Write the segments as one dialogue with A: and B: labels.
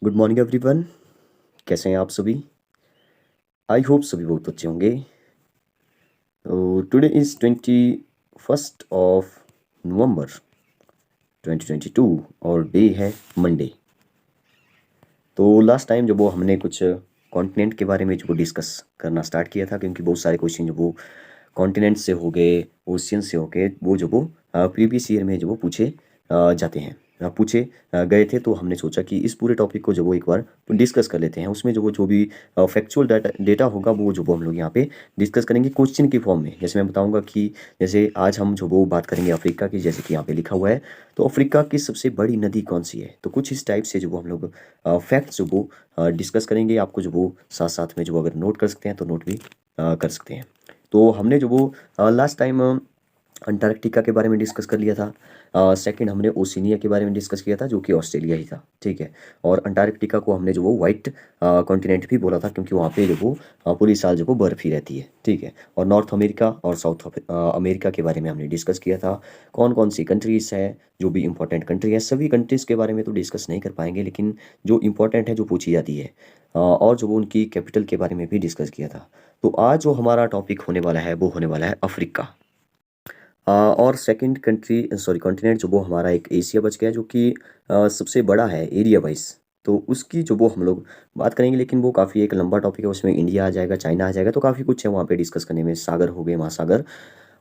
A: Good morning everyone. कैसे हैं आप सभी? आई होप सभी बहुत अच्छे होंगे। तो टुडे इज़ 21 नवंबर 2022 और डे है मंडे। तो लास्ट टाइम जब वो हमने कुछ कॉन्टिनेंट के बारे में जो डिस्कस करना स्टार्ट किया था, क्योंकि बहुत सारे क्वेश्चन जो वो कॉन्टिनेंट से हो गए, ओशियन से हो गए, वो जो वो प्रीवियस ईयर में जो वो पूछे जाते हैं, पूछे गए थे। तो हमने सोचा कि इस पूरे टॉपिक को जो वो एक बार डिस्कस कर लेते हैं। उसमें जो भी फैक्चुअल डेटा होगा वो जो वो हम लोग यहाँ पे डिस्कस करेंगे क्वेश्चन की फॉर्म में। जैसे मैं बताऊंगा कि जैसे आज हम जो वो बात करेंगे अफ्रीका की, जैसे कि यहाँ पे लिखा हुआ है। तो अफ्रीका की सबसे बड़ी नदी कौन सी है? तो कुछ इस टाइप से जो वो हम लोग फैक्ट्स जो वो डिस्कस करेंगे। आपको जो वो साथ साथ में जो अगर नोट कर सकते हैं तो नोट भी कर सकते हैं। तो हमने जो वो लास्ट टाइम अंटार्कटिका के बारे में डिस्कस कर लिया था। सेकंड हमने ओशिनिया के बारे में डिस्कस किया था, जो कि ऑस्ट्रेलिया ही था, ठीक है। और अंटार्कटिका को हमने जो वो वाइट कॉन्टिनेंट भी बोला था, क्योंकि वहाँ पे जो वो पूरी साल जो वो बर्फ़ ही रहती है, ठीक है। और नॉर्थ अमेरिका और साउथ अमेरिका के बारे में हमने डिस्कस किया था। कौन कौन सी कंट्रीज़ है जो भी इंपॉर्टेंट कंट्री है। सभी कंट्रीज़ के बारे में तो डिस्कस नहीं कर पाएंगे, लेकिन जो इंपॉर्टेंट है जो पूछी जाती है, और जो वो उनकी कैपिटल के बारे में भी डिस्कस किया था। तो आज जो हमारा टॉपिक होने वाला है वो होने वाला है अफ्रीका। और सेकंड कंट्री सॉरी कॉन्टिनेंट जो वो हमारा एक एशिया बच गया, जो कि सबसे बड़ा है एरिया वाइज। तो उसकी जो वो हम लोग बात करेंगे, लेकिन वो काफ़ी एक लंबा टॉपिक है। उसमें इंडिया आ जाएगा, चाइना आ जाएगा, तो काफ़ी कुछ है वहाँ पे डिस्कस करने में। सागर हो गए, महासागर,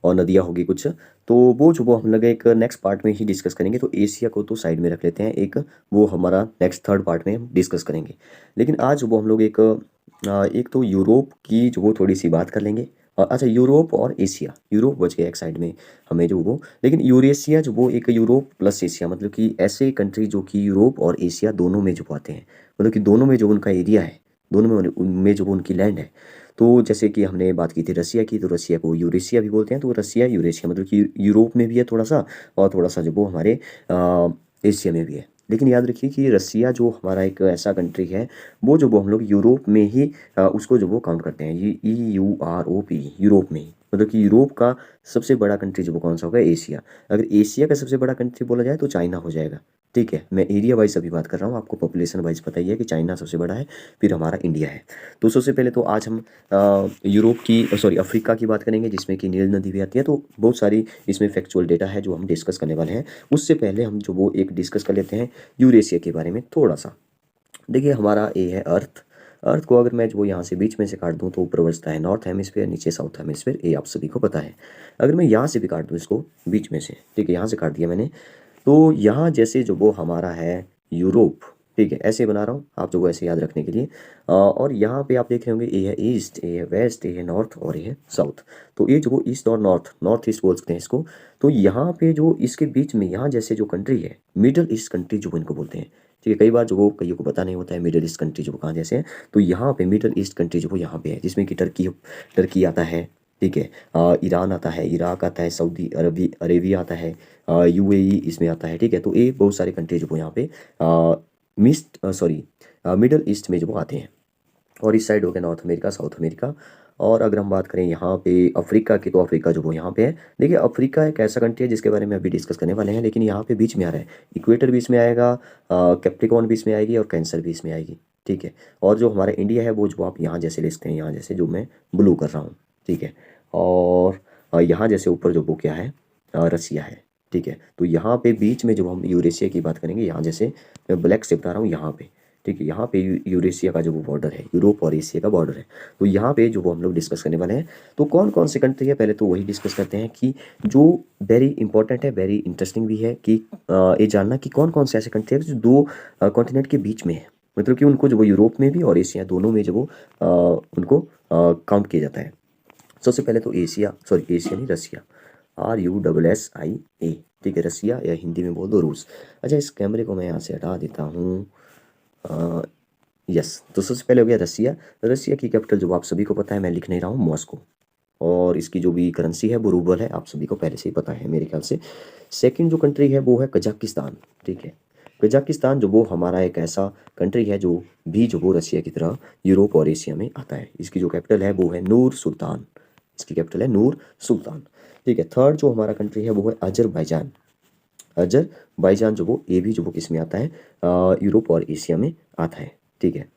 A: और नदियाँ होगी कुछ। तो वो जो वो हम लोग एक नेक्स्ट पार्ट में ही डिस्कस करेंगे। तो एशिया को तो साइड में रख लेते हैं, एक वो हमारा नेक्स्ट थर्ड पार्ट में डिस्कस करेंगे। लेकिन आज वो हम लोग एक तो यूरोप की जो वो थोड़ी सी बात कर लेंगे। और अच्छा, यूरोप और एशिया, यूरोप बच गया एक साइड में हमें जो वो। लेकिन यूरेशिया जो वो एक यूरोप प्लस एशिया, मतलब कि ऐसे कंट्री जो कि यूरोप और एशिया दोनों में जो आते हैं, मतलब कि दोनों में जो उनका एरिया है, दोनों में उनमें जो वो उनकी लैंड है। तो जैसे कि हमने बात की थी रसिया की, तो रसिया को यूरेशिया भी बोलते हैं। तो रसिया यूरेशिया मतलब कि यूरोप में भी है थोड़ा सा, और थोड़ा सा जो वो हमारे एशिया में भी है। लेकिन याद रखिए कि रसिया जो हमारा एक ऐसा कंट्री है, वो जो वो हम लोग यूरोप में ही उसको जो वो काउंट करते हैं। EUROP, यूरोप में ही, मतलब कि यूरोप का सबसे बड़ा कंट्री जो वो कौन सा होगा? एशिया। अगर एशिया का सबसे बड़ा कंट्री बोला जाए तो चाइना हो जाएगा, ठीक है। मैं एरिया वाइज अभी बात कर रहा हूँ, आपको पॉपुलेशन वाइज पता ही है कि चाइना सबसे बड़ा है, फिर हमारा इंडिया है। तो सबसे पहले तो आज हम यूरोप की सॉरी अफ्रीका की बात करेंगे, जिसमें कि नील नदी भी आती है। तो बहुत सारी इसमें फैक्चुअल डेटा है जो हम डिस्कस करने वाले हैं। उससे पहले हम जो वो एक डिस्कस कर लेते हैं यूरेशिया के बारे में थोड़ा सा। देखिए, हमारा ए है अर्थ। अर्थ को अगर मैं जो यहाँ से बीच में से काट दूँ तो ऊपर बचता है नॉर्थ हेमिस्फीयर, नीचे साउथ हेमिस्फीयर। ये आप सभी को पता है। अगर मैं यहाँ से भी काट दूँ इसको बीच में से, ठीक है, यहाँ से काट दिया मैंने, तो यहाँ जैसे जो वो हमारा है यूरोप, ठीक है, ऐसे बना रहा हूँ आप जो ऐसे याद रखने के लिए। और यहाँ पे आप देख रहे होंगे ए है ईस्ट, ए है वेस्ट, ए है नॉर्थ और ए है साउथ। तो ये जो वो ईस्ट और नॉर्थ ईस्ट बोल सकते हैं इसको। तो यहाँ पे जो इसके बीच में यहाँ जैसे जो कंट्री है, मिडल ईस्ट कंट्री जो इनको बोलते हैं, ठीक है। कई बार जो वो कईयों को पता नहीं होता है मिडल ईस्ट कंट्री जो वो कहाँ जैसे है। तो यहाँ पे मिडल ईस्ट कंट्री जो वो यहाँ पे है, जिसमें कि टर्की टर्की आता है, ठीक है। ईरान आता है, इराक आता है, सऊदी अरेबिया आता है, UAE इसमें आता है, ठीक है। तो ये बहुत सारे कंट्री जो वो यहाँ पे मिडल ईस्ट में जो वो आते हैं। और इस साइड हो गया नॉर्थ अमेरिका, साउथ अमेरिका। और अगर हम बात करें यहाँ पे अफ्रीका की, तो अफ्रीका जो वो यहाँ पे है। देखिए, अफ्रीका एक ऐसा कंट्री है जिसके बारे में अभी डिस्कस करने वाले हैं, लेकिन यहाँ पे बीच में आ रहा है। इक्वेटर बीच में आएगा, कैप्रिकॉर्न बीच में आएगी, और कैंसर बीच में आएगी, ठीक है। और जो हमारा इंडिया है वो जो आप यहाँ जैसे ले सकते हैं, यहाँ जैसे जो मैं ब्लू कर रहा हूँ, ठीक है। और यहाँ जैसे ऊपर जो वो क्या है, रसिया है, ठीक है। तो यहाँ पे बीच में जब हम यूरेशिया की बात करेंगे, यहाँ जैसे मैं ब्लैक से बता रहा हूँ यहाँ पे, ठीक है। यहाँ पे यूरेशिया का जो वो बॉर्डर है, यूरोप और एशिया का बॉर्डर है। तो यहाँ पे जो वो हम लोग डिस्कस करने वाले हैं। तो कौन कौन से कंट्री है, पहले तो वही डिस्कस करते हैं, कि जो वेरी इंपॉर्टेंट है, वेरी इंटरेस्टिंग भी है, कि ये जानना कि कौन कौन से ऐसे कंट्री है जो दो कॉन्टिनेंट के बीच में है। मतलब कि उनको जो वो यूरोप में भी और एशिया दोनों में जो वो उनको काउंट किया जाता है। सबसे पहले तो एशिया, सॉरी एशिया नहीं, रसिया, RUSSIA, ठीक है। रसिया, या हिंदी में बोल दो रूस। अच्छा, इस कैमरे को मैं यहाँ से हटा देता हूँ। यस, तो सबसे पहले हो गया रसिया। रसिया की कैपिटल जो आप सभी को पता है, मैं लिख नहीं रहा हूँ, मॉस्को। और इसकी जो भी करेंसी है वो रूबल है, आप सभी को पहले से ही पता है मेरे ख्याल से। सेकंड जो कंट्री है वो है कजाकिस्तान, ठीक है। कजाकिस्तान जो वो हमारा एक ऐसा कंट्री है जो भी जो वो रसिया की तरह यूरोप और एशिया में आता है। इसकी जो कैपिटल है वो है नूर सुल्तान। इसकी कैपिटल है नूर सुल्तान, ठीक है। थर्ड जो हमारा कंट्री है वो है अजरबैजान। अजरबैजान जो वो ये भी जो वो किस में आता है, यूरोप और एशिया में आता है, ठीक है।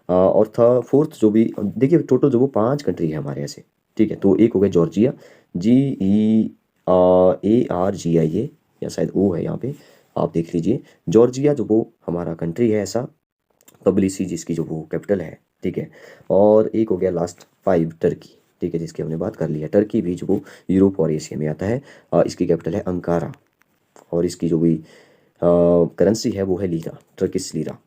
A: और था फोर्थ जो भी देखिए टोटल जो वो 5 कंट्री है हमारे ऐसे, ठीक है। तो एक हो गया जॉर्जिया, GEARGIA, या शायद ओ है यहाँ पे, आप देख लीजिए। जॉर्जिया जो वो हमारा कंट्री है ऐसा, तबलिसी जिसकी जो वो कैपिटल है, ठीक है। और एक हो गया लास्ट 5 टर्की, ठीक है, जिसकी हमने बात कर ली है। टर्की भी जो वो यूरोप और एशिया में आता है, इसकी कैपिटल है अंकारा, और इसकी जो भी करेंसी है वो है लीरा, टर्किश लीरा।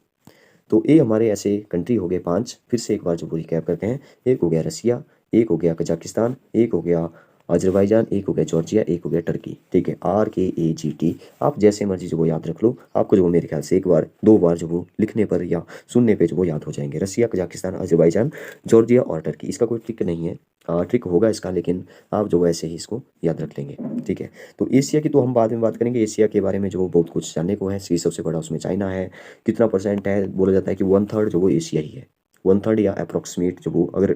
A: तो ये हमारे ऐसे कंट्री हो गए 5। फिर से एक बार जो वो रिकैप करते हैं। एक हो गया रसिया, एक हो गया कजाकिस्तान, एक हो गया अजरबैजान, एक हो गया जॉर्जिया, एक हो गया टर्की, ठीक है। RKAGT, आप जैसे मर्जी जो वो याद रख लो, आपको जो वो मेरे ख्याल से एक बार 2 बार जो वो लिखने पर या सुनने पे जो वो याद हो जाएंगे। रसिया, कजाकिस्तान, अजरबैजान, जॉर्जिया और टर्की। इसका कोई ट्रिक नहीं है, ट्रिक होगा इसका, लेकिन आप जो ऐसे ही इसको याद रख लेंगे, ठीक है। तो एशिया की तो हम बाद में बात करेंगे। एशिया के बारे में जो बहुत कुछ जानने को है। सबसे बड़ा उसमें चाइना है। कितना परसेंट है, बोला जाता है कि 1/3 जो वो एशिया ही है। 1/3 या अप्रोक्सीमेट जो वो, अगर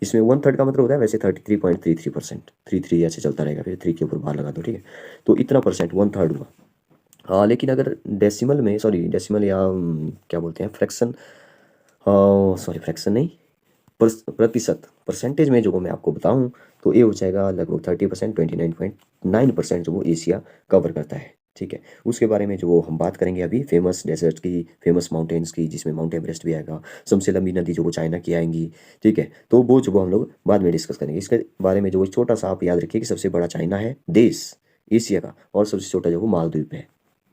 A: इसमें 1/3 का मतलब होता है वैसे 33.33%, 33 ऐसे चलता रहेगा, फिर 3 के ऊपर बार लगा दो, ठीक है। तो इतना परसेंट 1/3 हुआ। हाँ, लेकिन अगर डेसिमल में, सॉरी डेसिमल या क्या बोलते हैं, फ्रैक्शन, सॉरी फ्रैक्शन नहीं, प्रतिशत, परसेंटेज में जो मैं आपको बताऊं तो ये हो जाएगा लगभग 30%, 29.9% जो वो एशिया कवर करता है, ठीक है। उसके बारे में जो वो हम बात करेंगे अभी, फेमस डेजर्ट की, फेमस माउंटेन्स की, जिसमें माउंट एवरेस्ट भी आएगा। सबसे लंबी नदी जो वो चाइना की आएंगी, ठीक है। तो वो जो वो हम लोग बाद में डिस्कस करेंगे। इसके बारे में जो वो छोटा सा आप याद रखिए कि सबसे बड़ा चाइना है देश एशिया का, और सबसे छोटा जो वो मालदीव है,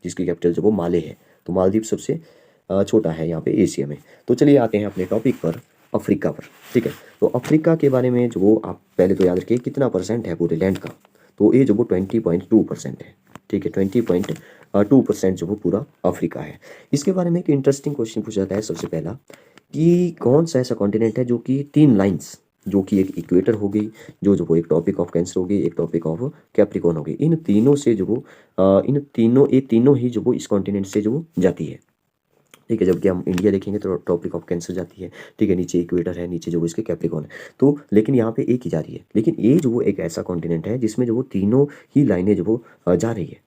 A: जिसकी कैपिटल जो वो माले है। तो मालदीव सबसे छोटा है यहाँ पे एशिया में। तो चलिए आते हैं अपने टॉपिक पर, अफ्रीका पर, ठीक है। तो अफ्रीका के बारे में जो वो आप पहले तो याद रखिए कितना परसेंट है पूरे लैंड का। तो ये जो वो 20.2% है, ठीक है। 20.2% जो वो पूरा अफ्रीका है। इसके बारे में एक इंटरेस्टिंग क्वेश्चन पूछा जाता है सबसे पहला, कि कौन सा ऐसा कॉन्टिनेंट है जो कि 3 लाइन्स, जो कि एक इक्वेटर हो गई, जो वो एक टॉपिक ऑफ कैंसर हो गई, एक टॉपिक ऑफ कैप्रिकॉर्न हो गई, इन तीनों से जो वो ये तीनों ही जो वो इस कॉन्टिनेंट से जो वो जाती है, ठीक है। जबकि हम इंडिया देखेंगे तो टॉपिक ऑफ कैंसर जाती है, ठीक है। नीचे इक्वेटर है, नीचे जो वो इसके कैप्रिकॉर्न है। तो लेकिन यहाँ पे एक ही जा रही है। लेकिन ये जो वो एक ऐसा कॉन्टिनेंट है जिसमें जो वो तीनों ही लाइनें जो वो जा रही है,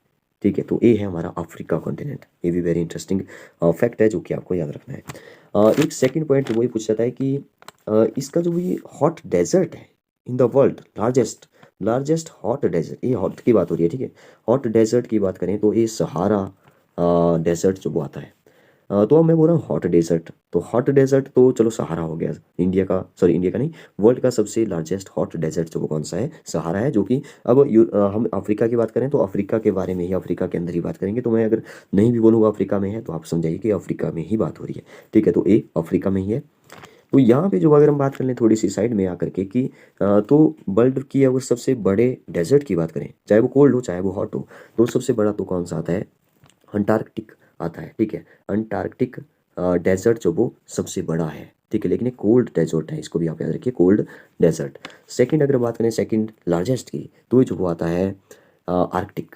A: ठीक है। तो ये है हमारा अफ्रीका कॉन्टिनेंट। ये भी वेरी इंटरेस्टिंग फैक्ट है जो कि आपको याद रखना है। एक सेकेंड पॉइंट वही पूछ जाता है कि इसका जो ये हॉट डेजर्ट है in the world, largest hot desert, ये हॉट की बात हो रही है, ठीक है। हॉट डेजर्ट की बात करें तो ये सहारा डेजर्ट जो वो आता है। तो अब मैं बोल रहा हूँ हॉट डेजर्ट, तो हॉट डेजर्ट तो चलो सहारा हो गया, इंडिया का, सॉरी इंडिया का नहीं, वर्ल्ड का सबसे लार्जेस्ट हॉट डेजर्ट जो वो कौन सा है, सहारा है। जो कि अब हम अफ्रीका की बात करें तो अफ्रीका के बारे में ही, अफ्रीका के अंदर ही बात करेंगे। तो मैं अगर नहीं भी बोलूँगा अफ्रीका में है तो आप समझाइए कि अफ्रीका में ही बात हो रही है, ठीक है। तो ये अफ्रीका में ही है। तो यहाँ पे जो अगर हम बात कर लें थोड़ी सी साइड में आकर के कि तो वर्ल्ड की अगर सबसे बड़े डेजर्ट की बात करें, चाहे वो कोल्ड हो चाहे वो हॉट हो, तो सबसे बड़ा तो कौन सा आता है, अंटार्कटिक आता है, ठीक है। अंटार्कटिक डेजर्ट जो वो सबसे बड़ा है, ठीक है। लेकिन ये कोल्ड डेजर्ट है, इसको भी आप याद रखिए, कोल्ड डेजर्ट। सेकंड अगर बात करें सेकंड लार्जेस्ट की, तो ये जो वो आता है आर्कटिक,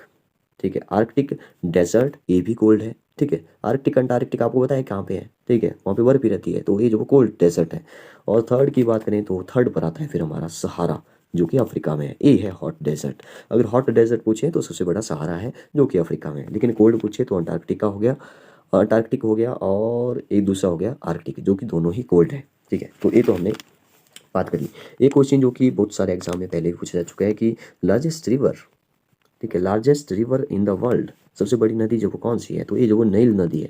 A: ठीक है। आर्कटिक डेजर्ट ये भी कोल्ड है, ठीक है। आर्कटिक अंटार्कटिक आपको पता है कहाँ पे है, ठीक है, वहाँ पे बर्फ ही रहती है। तो ये जो वो कोल्ड डेजर्ट है। और थर्ड की बात करें तो थर्ड पर आता है फिर हमारा सहारा, जो कि अफ्रीका में है। ये है हॉट डेजर्ट। अगर हॉट डेजर्ट पूछे तो सबसे बड़ा सहारा है जो कि अफ्रीका में है। लेकिन कोल्ड पूछे तो अंटार्कटिका हो गया, अंटार्कटिक हो गया, और एक दूसरा हो गया आर्कटिक, जो कि दोनों ही कोल्ड है, ठीक है। तो ये तो हमने बात करी। एक क्वेश्चन जो कि बहुत सारे एग्जाम में पहले भी पूछा जा चुका है कि लार्जेस्ट रिवर, ठीक है, largest river in the world, सबसे बड़ी नदी जो वो कौन सी है, तो ये जो वो नील नदी है,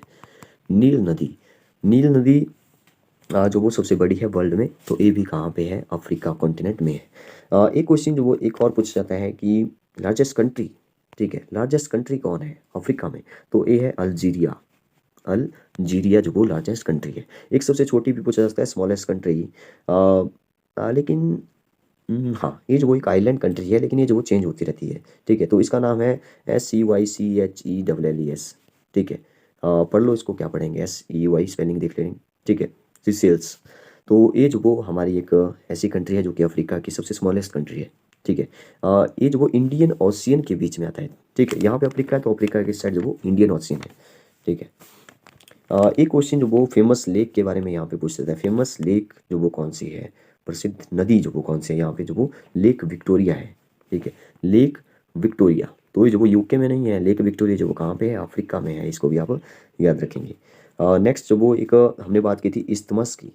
A: नील नदी। नील नदी जो वो सबसे बड़ी है वर्ल्ड में। तो ये भी कहाँ पे है, अफ्रीका कॉन्टिनेंट में है। एक क्वेश्चन जो वो एक और पूछा जाता है कि लार्जेस्ट कंट्री, ठीक है, लार्जेस्ट कंट्री कौन है अफ्रीका में, तो ये है अल्जीरिया। अल्जीरिया जो वो लार्जेस्ट कंट्री है। एक सबसे छोटी भी पूछा जाता है, स्मॉलेस्ट कंट्री, लेकिन हाँ, ये जो वो एक आइलैंड कंट्री है, लेकिन ये जो वो चेंज होती रहती है, ठीक है। तो इसका नाम है SEYCHELLES, ठीक है। पढ़ लो इसको, क्या पढ़ेंगे, SEY स्पेलिंग देख लेंगे, ठीक है, सीसेल्स। तो ये जो वो हमारी एक ऐसी कंट्री है जो कि अफ्रीका की सबसे स्मॉलेस्ट कंट्री है, ठीक है। ये जो वो इंडियन ओशियन के बीच में आता है, ठीक है। यहाँ पे अफ्रीका है तो अफ्रीका के साइड जो वो इंडियन ओशियन है, ठीक है। एक क्वेश्चन जो वो फेमस लेक के बारे में यहाँ पे पूछ लेता है। फेमस लेक जो वो कौन सी है, प्रसिद्ध नदी जो वो कौन सी है, यहाँ पे जो वो लेक विक्टोरिया है, ठीक है, लेक विक्टोरिया। तो ये जो वो यूके में नहीं है, लेक विक्टोरिया जो वो कहाँ पे है, अफ्रीका में है, इसको भी आप याद रखेंगे। नेक्स्ट जो वो एक हमने बात की थी इस्थमस की,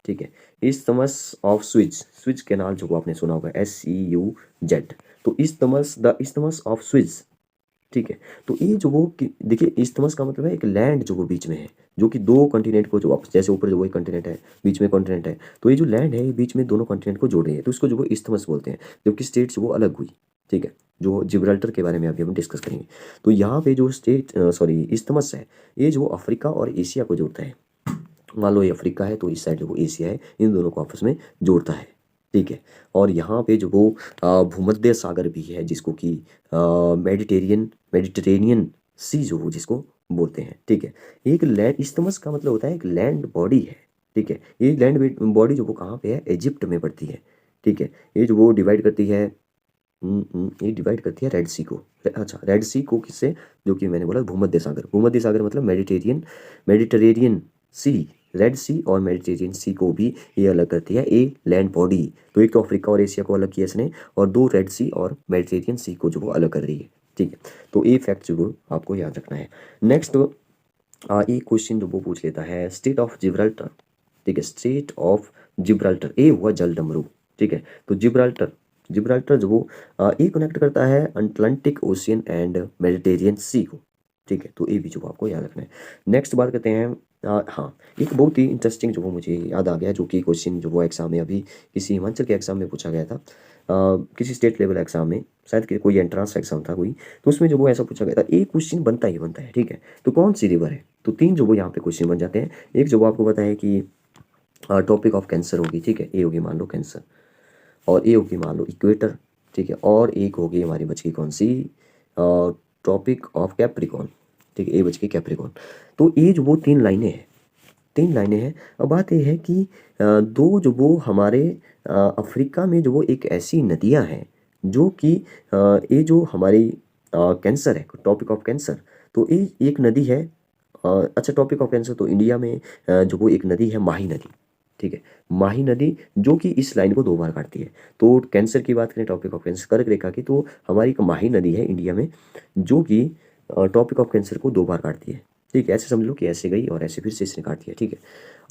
A: ठीक है, isthmus of Swiss, Swiss canal जो वो आपने सुना होगा, SEUZ। तो isthmus, the isthmus of Swiss, ठीक है। तो ये जो वो देखिए इस्थमस का मतलब है एक लैंड जो वो बीच में है, जो कि दो कॉन्टिनेंट को जो जैसे ऊपर जो वो एक कॉन्टिनेंट है, बीच में कॉन्टिनेंट है, तो ये जो लैंड है ये बीच में दोनों कॉन्टिनेंट को जोड़ रही है, तो इसको जो वो इस्थमस बोलते हैं, जबकि स्टेट जो वो अलग हुई, ठीक है, जो जिब्राल्टर के बारे में अभी हम डिस्कस करेंगे। तो यहाँ पे जो स्टेट सॉरी इस्थमस है, ये जो अफ्रीका और एशिया को जोड़ता है। मान लो ये अफ्रीका है तो इस साइड जो वो एशिया है, इन दोनों को आपस में जोड़ता है, ठीक है। और यहाँ पे जो वो भूमध्य सागर भी है, जिसको कि मेडिटेरेनियन सी जो वो जिसको बोलते हैं, ठीक है। एक लैंड, इस्थमस का मतलब होता है एक लैंड बॉडी है, ठीक है। ये लैंड बॉडी जो वो कहाँ पे है, इजिप्ट में पड़ती है, ठीक है। ये जो वो डिवाइड करती है, ये डिवाइड करती है रेड सी को, अच्छा रेड सी को किससे, जो कि मैंने बोला भूमध्य सागर, भूमध्य सागर मतलब मेडिटेरेनियन सी, रेड सी और मेडिटेरियन सी को भी ये अलग करती है ए लैंड बॉडी। तो एक तो अफ्रीका और एशिया को अलग किया इसने, और दो रेड सी और मेडिटेरियन सी को जो वो अलग कर रही है, ठीक है। तो ये फैक्ट जो वो आपको याद रखना है। नेक्स्ट एक क्वेश्चन जो वो पूछ लेता है, स्टेट ऑफ जिब्राल्टर, ठीक है, स्टेट ऑफ जिब्राल्टर, ए हुआ जल डमरू, ठीक है। तो जिब्राल्टर, जिब्राल्टर जो वो ये कनेक्ट करता है अटलांटिक ओशियन एंड मेडिटेरियन सी को, ठीक है। तो ये भी जो आपको याद रखना है। नेक्स्ट बात करते हैं, हाँ एक बहुत ही इंटरेस्टिंग जो वो मुझे याद आ गया, जो कि क्वेश्चन जो वो एग्जाम में अभी किसी हिमाचल के एग्जाम में पूछा गया था, किसी स्टेट लेवल एग्जाम में, शायद कि कोई एंट्रांस एग्जाम था कोई, तो उसमें जो वो ऐसा पूछा गया था, एक क्वेश्चन बनता ही बनता है, ठीक है। तो कौन सी रिवर है, तो तीन जो वो यहाँ पे क्वेश्चन बन जाते हैं। एक जो वो आपको पता है कि टॉपिक ऑफ कैंसर होगी, ठीक है, ए होगी मान लो कैंसर, और ए होगी मान लो इक्वेटर, ठीक है, और एक होगी हमारी बच गई कौन सी, टॉपिक ऑफ कैप्रिकॉन, ठीक है, ए बच गई कैप्रिकॉन। तो ये जो वो तीन लाइनें हैं, तीन लाइनें हैं। अब बात ये है कि दो जो वो हमारे अफ्रीका में जो वो एक ऐसी नदियां हैं जो कि ये जो हमारी कैंसर है, टॉपिक ऑफ कैंसर, तो ये एक नदी है, अच्छा टॉपिक ऑफ कैंसर, तो इंडिया में जो वो एक नदी है माही नदी, ठीक है, माही नदी, जो कि इस लाइन को दो बार काटती है। तो कैंसर की बात करें, टॉपिक ऑफ कैंसर कर्क रेखा की, तो हमारी एक माही नदी है इंडिया में, जो कि टॉपिक ऑफ कैंसर को दो बार काटती है, ठीक है। ऐसे समझ लो कि ऐसे गई और ऐसे फिर से इसने काट दिया, ठीक है।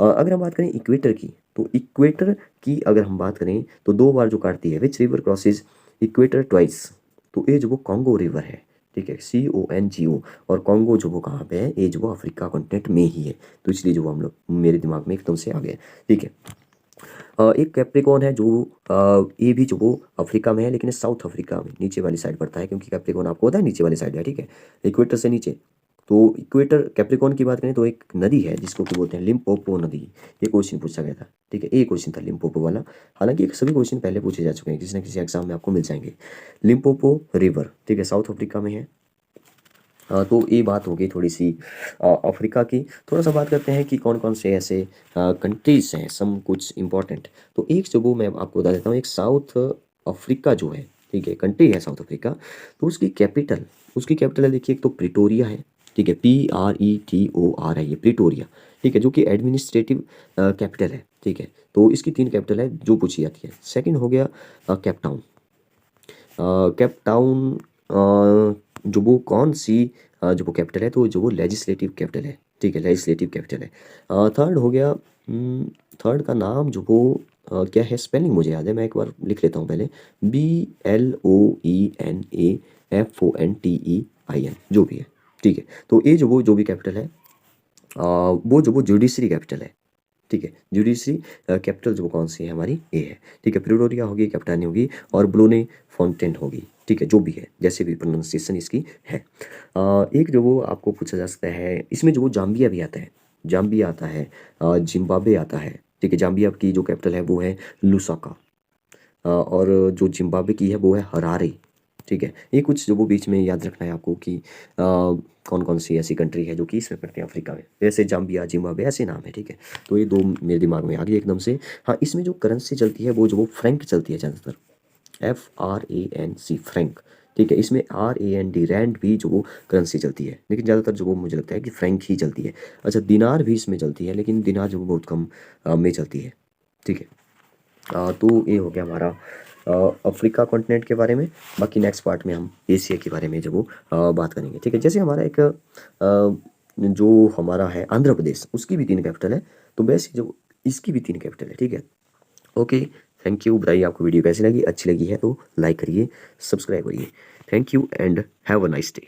A: अगर हम बात करें इक्वेटर की, तो इक्वेटर की अगर हम बात करें तो दो बार जो काटती है, which river crosses equator twice, तो ये जो वो कॉन्गो रिवर है, ठीक है, CONGO। और कॉन्गो जो वो कहाँ पे है, ये जो वो अफ्रीका कॉन्टिनेंट में ही है, तो इसलिए जो वो हम लोग मेरे दिमाग में एकदम से आ गया, ठीक है। एक कैप्रिकॉन है जो ये भी जो वो अफ्रीका में है, लेकिन साउथ अफ्रीका में नीचे वाली साइड पड़ता है, क्योंकि कैप्रिकॉन आपको होता है नीचे वाली साइड है, ठीक है, इक्वेटर से नीचे। तो इक्वेटर कैप्रिकॉन की बात करें तो एक नदी है जिसको कि बोलते हैं लिम्पोपो नदी, ये क्वेश्चन पूछा गया था, ठीक है, ये क्वेश्चन था लिम्पोपो वाला। हालांकि ये सभी क्वेश्चन पहले पूछे जा चुके हैं, किसी न किसी एग्जाम में आपको मिल जाएंगे। लिम्पोपो रिवर, ठीक है, साउथ अफ्रीका में है। तो ये बात हो गई थोड़ी सी अफ्रीका की। थोड़ा सा बात करते हैं कि कौन कौन से ऐसे कंट्रीज हैं, सम कुछ इम्पोर्टेंट। तो एक जो वो मैं आपको बता देता हूँ, एक साउथ अफ्रीका जो है, ठीक है, कंट्री है साउथ अफ्रीका, तो उसकी कैपिटल है, देखिए, एक तो प्रिटोरिया है, ठीक है, PRETOR है ये प्रिटोरिया, ठीक है, जो कि एडमिनिस्ट्रेटिव कैपिटल है, ठीक है। तो इसकी तीन कैपिटल है जो पूछी जाती है। सेकंड हो गया कैपटाउन, कैपटाउन जो वो कौन सी जो वो कैपिटल है, तो जो वो लेजिस्लेटिव कैपिटल है, ठीक है, लेजिस्लेटिव कैपिटल है। थर्ड हो गया, थर्ड का नाम जो वो क्या है, स्पेलिंग मुझे याद है, मैं एक बार लिख लेता हूँ पहले, BLOENAFONTEIN जो भी है, ठीक है। तो ये जो भी कैपिटल है, वो जो वो जुडिशरी कैपिटल है, ठीक है, जुडिशरी कैपिटल जो कौन सी है हमारी, ए है, ठीक है। प्रिटोरिया होगी, कैप्टानी होगी, और ब्लोने फाउंटेन होगी, ठीक है, जो भी है, जैसे भी प्रोनाउंसिएशन इसकी है। एक जो वो आपको पूछा जा सकता है, इसमें जो वो जाम्बिया भी आता है, जाम्बिया आता है, जिम्बाब्वे आता है, ठीक है। जाम्बिया की जो कैपिटल है वो है लुसाका, और जो जिम्बाब्वे की है वो है हरारे, ठीक है। ये कुछ जो वो बीच में याद रखना है आपको कि कौन कौन सी ऐसी कंट्री है जो कि इसमें पड़ते हैं अफ्रीका में, जैसे जाम्बिया, जिम्बाब्वे ऐसे नाम है, ठीक है। तो ये दो मेरे दिमाग में आ गई एकदम से। हाँ, इसमें जो करेंसी चलती है वो जो वो फ्रैंक चलती है ज़्यादातर, FRANC फ्रैंक, ठीक है। इसमें RAND रैंड भी जो वो करेंसी चलती है, लेकिन ज़्यादातर जो वो मुझे लगता है कि फ्रैंक ही चलती है। अच्छा, दिनार भी इसमें चलती है, लेकिन दिनार जो वो बहुत कम में चलती है, ठीक है। तो ये हो गया हमारा अफ्रीका कॉन्टिनेंट के बारे में, बाकी नेक्स्ट पार्ट में हम एशिया के बारे में जब वो बात करेंगे, ठीक है। जैसे हमारा एक जो हमारा है आंध्र प्रदेश, उसकी भी 3 कैपिटल है, तो वैसे जो इसकी भी 3 कैपिटल है, ठीक है। Okay, thank you. बताइए आपको वीडियो कैसी लगी, अच्छी लगी है तो लाइक करिए, सब्सक्राइब करिए। Thank you and have a nice day.